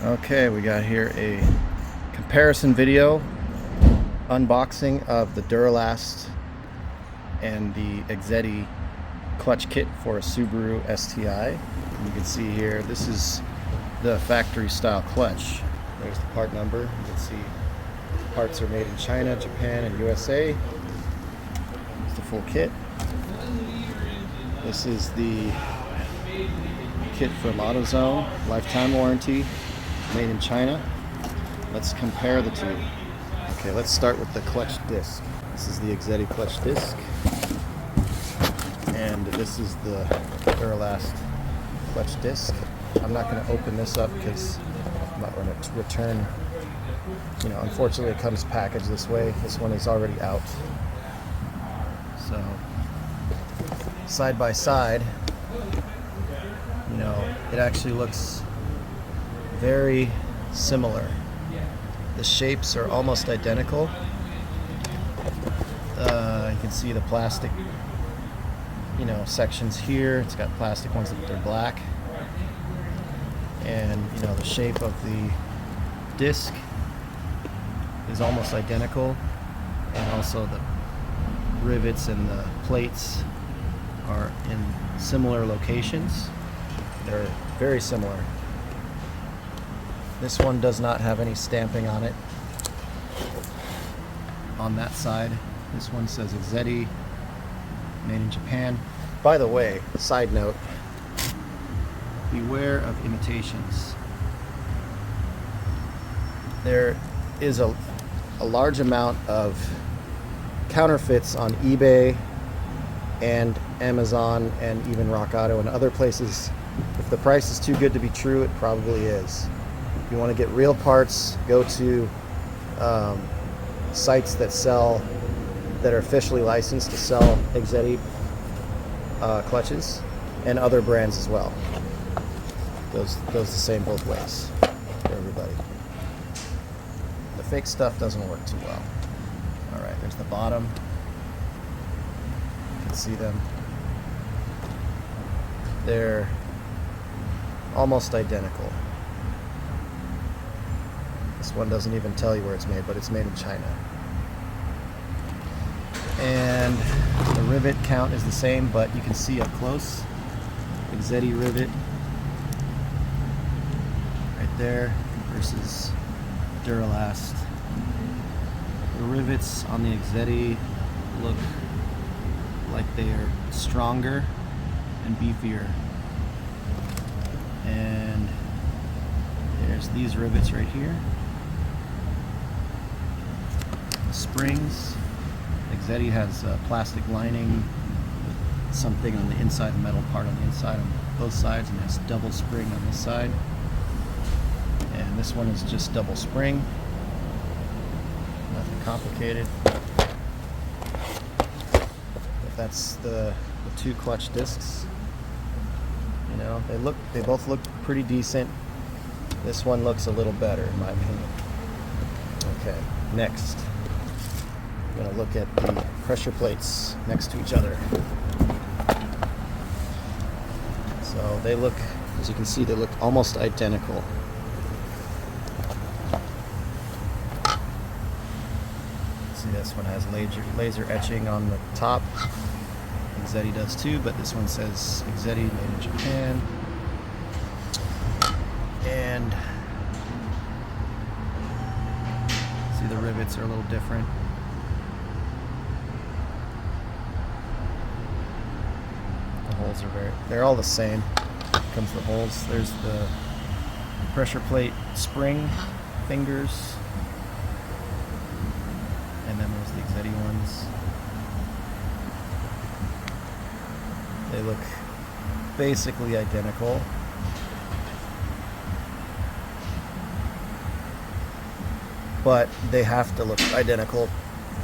Okay, we got here a comparison video unboxing of the Duralast and the Exedy clutch kit for a Subaru STI. And you can see here, this is the factory style clutch. There's the part number. You can see parts are made in China, Japan, and USA. It's the full kit. This is the kit from Autozone, lifetime warranty, made in China. Let's compare the two. Okay, let's start with the clutch disc. This is the Exedy clutch disc, and this is the Duralast clutch disc. I'm not going to open this up because I'm not going to return. Unfortunately, it comes packaged this way. This one is already out. So, side by side, it actually looks very similar. The shapes are almost identical. You can see the plastic, sections here. It's got plastic ones that are black. And, the shape of the disc is almost identical. And also the rivets and the plates are in similar locations. They're very similar. This one does not have any stamping on it. On that side, this one says Exedy, made in Japan. By the way, side note, beware of imitations. There is a large amount of counterfeits on eBay and Amazon and even Rock Auto and other places. If the price is too good to be true, it probably is. If you want to get real parts, go to sites that are officially licensed to sell Exedy clutches, and other brands as well. Goes the same both ways for everybody. The fake stuff doesn't work too well. Alright, there's the bottom. You can see them. They're almost identical. This one doesn't even tell you where it's made, but it's made in China. And the rivet count is the same, but you can see up close, Exedy rivet right there versus Duralast. The rivets on the Exedy look like they are stronger and beefier. And there's these rivets right here. Springs. Exedy has a plastic lining with something on the inside, a metal part on the inside on both sides, and has double spring on this side. And this one is just double spring. Nothing complicated. But that's the two clutch discs. They both look pretty decent. This one looks a little better in my opinion. Okay, next I'm going to look at the pressure plates next to each other. So they look, as you can see, they look almost identical. See, this one has laser etching on the top. Exedy does too, but this one says Exedy, made in Japan. And see, the rivets are a little different. The holes are they're all the same. Here comes the holes. There's the pressure plate spring fingers. And then there's the Exedy ones. They look basically identical. But they have to look identical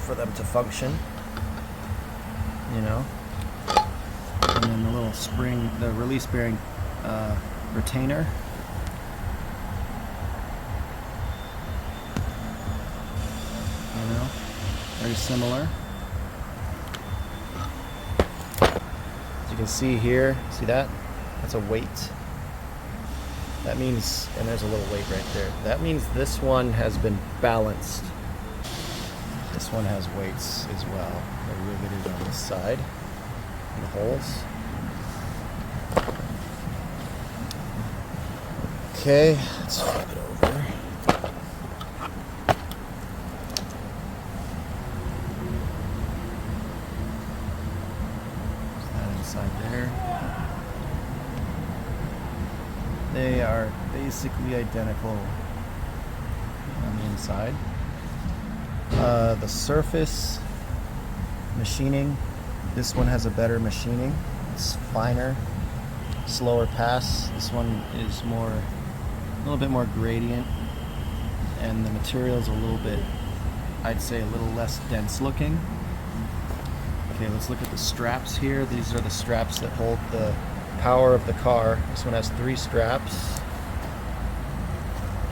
for them to function. And then the little spring, the release bearing retainer. Very similar. As you can see here, see that? That's a weight. That means, and there's a little weight right there. That means this one has been balanced. This one has weights as well. They're riveted on this side, in the holes. Okay, let's flip it over. There's that inside there. They are basically identical on the inside. The surface machining, this one has a better machining. It's finer, slower pass. This one is a little bit more gradient, and the material is a little bit, I'd say, a little less dense looking. Okay, let's look at the straps here. These are the straps that hold the power of the car. This one has 3 straps,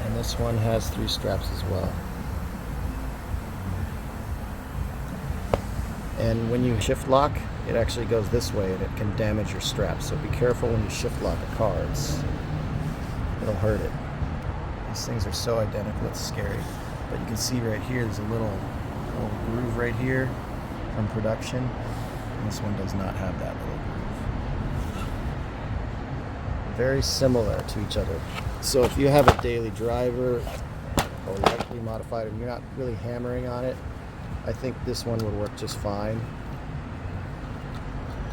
and this one has 3 straps as well. And when you shift lock, it actually goes this way, and it can damage your straps. So be careful when you shift lock a car. It'll hurt it. These things are so identical, it's scary. But you can see right here, there's a little groove right here from production. And this one does not have that little groove. Very similar to each other. So if you have a daily driver or lightly modified and you're not really hammering on it, I think this one would work just fine.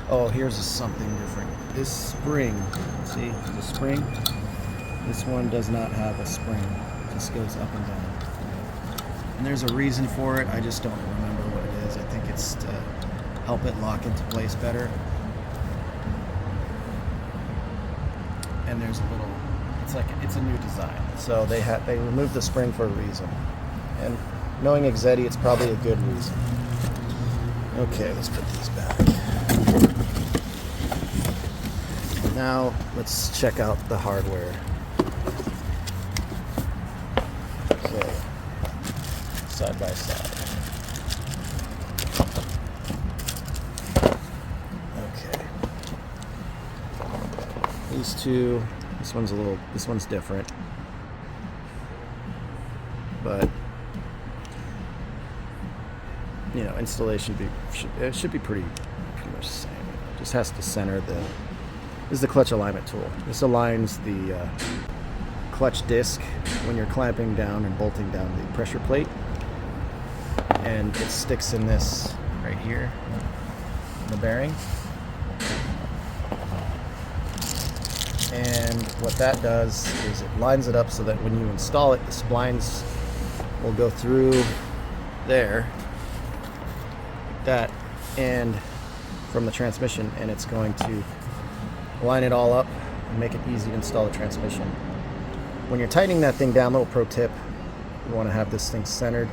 Oh, here's something different. This spring, see the spring? This one does not have a spring. It just goes up and down. And there's a reason for it. I just don't remember what it is. I think it's to help it lock into place better. And there's a little, it's a new design. So they removed the spring for a reason. And knowing Exedy, it's probably a good reason. Okay, let's put these back. Now let's check out the hardware. Okay, side by side. Okay. These two, this one's different. But you know, installation should be pretty much the same. It just has to center this is the clutch alignment tool. This aligns the clutch disc when you're clamping down and bolting down the pressure plate, and it sticks in this right here, in the bearing. And what that does is it lines it up so that when you install it, the splines will go through there, like that, and from the transmission, and it's going to line it all up and make it easy to install the transmission. When you're tightening that thing down, little pro tip, you want to have this thing centered.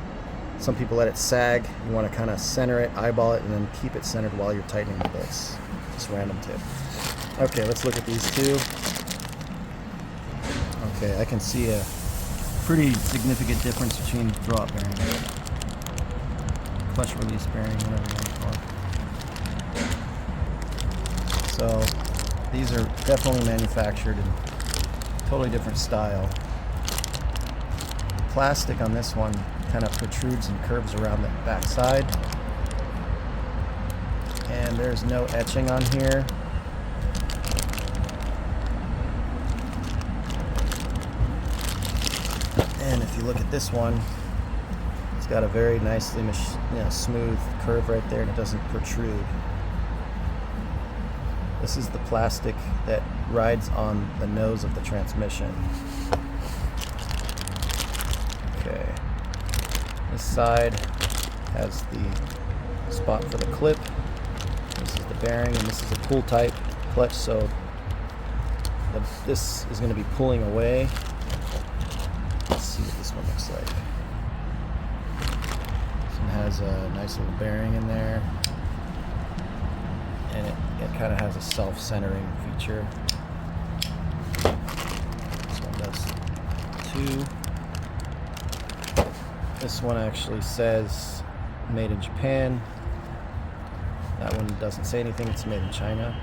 Some people let it sag. You want to kind of center it, eyeball it, and then keep it centered while you're tightening the bolts. Just random tip. Okay, let's look at these two. Okay, I can see a pretty significant difference between draw-up bearing, clutch release bearing, whatever you want to call it. So these are definitely manufactured in totally different style. The plastic on this one kind of protrudes and curves around the back side, and there's no etching on here. And if you look at this one, it's got a very nicely smooth curve right there, and it doesn't protrude. This is the plastic that rides on the nose of the transmission. Okay. This side has the spot for the clip. This is the bearing, and this is a pull type clutch, so this is going to be pulling away. Let's see what this one looks like. This one has a nice little bearing in there, and it kind of has a self-centering feature. This one does too. This one actually says made in Japan. That one doesn't say anything, it's made in China.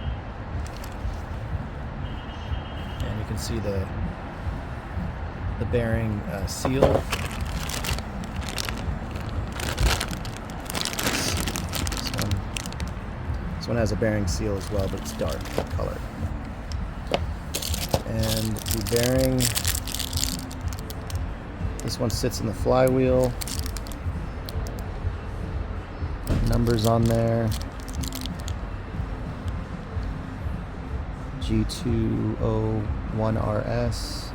And you can see the the bearing seal. This one has a bearing seal as well, but it's dark color. And the bearing, this one sits in the flywheel. Numbers on there. G201RS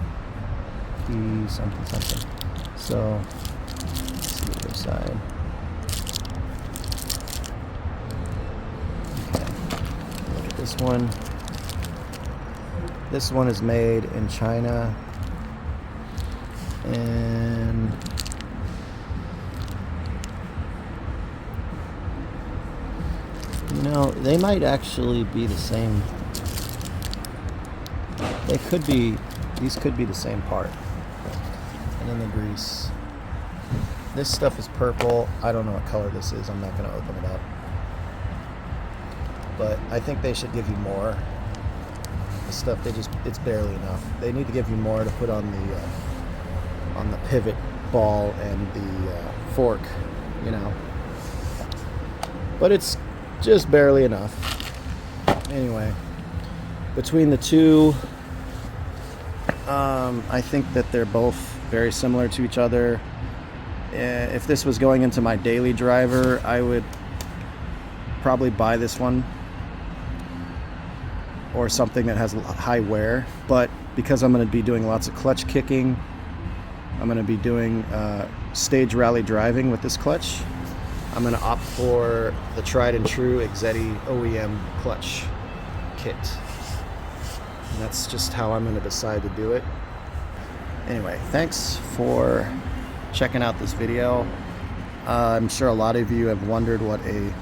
D something something. So let's see the other side. Okay. Look at this one. This one is made in China, and you know, they might actually be the same. They could be, these could be the same part. And then the grease. This stuff is purple. I don't know what color this is. I'm not going to open it up. But I think they should give you more. This stuff, it's barely enough. They need to give you more to put on the pivot ball and the fork, you know. But it's just barely enough. Anyway, between the two, I think that they're both very similar to each other. If this was going into my daily driver, I would probably buy this one or something that has high wear. But because I'm going to be doing lots of clutch kicking, I'm going to be doing stage rally driving with this clutch, I'm going to opt for the tried and true Exedy OEM clutch kit. And that's just how I'm going to decide to do it. Anyway, thanks for checking out this video. I'm sure a lot of you have wondered what a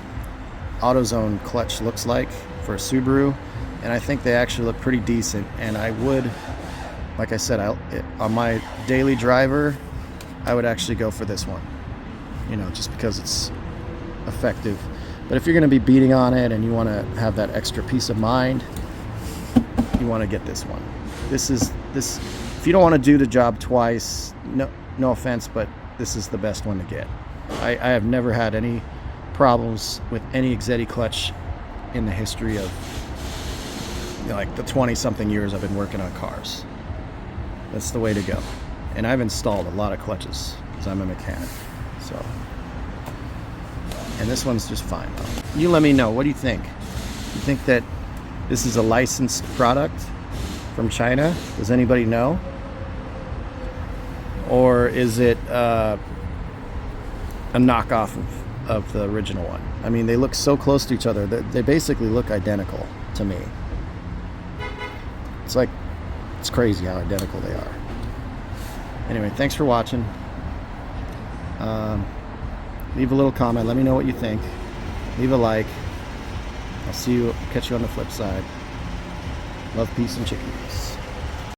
AutoZone clutch looks like for a Subaru, and I think they actually look pretty decent. And I would, like I said, on my daily driver, I would actually go for this one, you know, just because it's effective. But if you're going to be beating on it and you want to have that extra peace of mind, you want to get this one. This if you don't want to do the job twice, no offense, but this is the best one to get. I have never had any problems with any Exedy clutch in the history of, you know, like the 20-something years I've been working on cars. That's the way to go. And I've installed a lot of clutches because I'm a mechanic. So, and this one's just fine though. You let me know. What do you think? You think that this is a licensed product from China? Does anybody know? Or is it a knockoff of the original one? I mean, they look so close to each other. They basically look identical to me. It's like, it's crazy how identical they are. Anyway, thanks for watching. Leave a little comment. Let me know what you think. Leave a like. I'll catch you on the flip side. Love, peace, and chicken grease.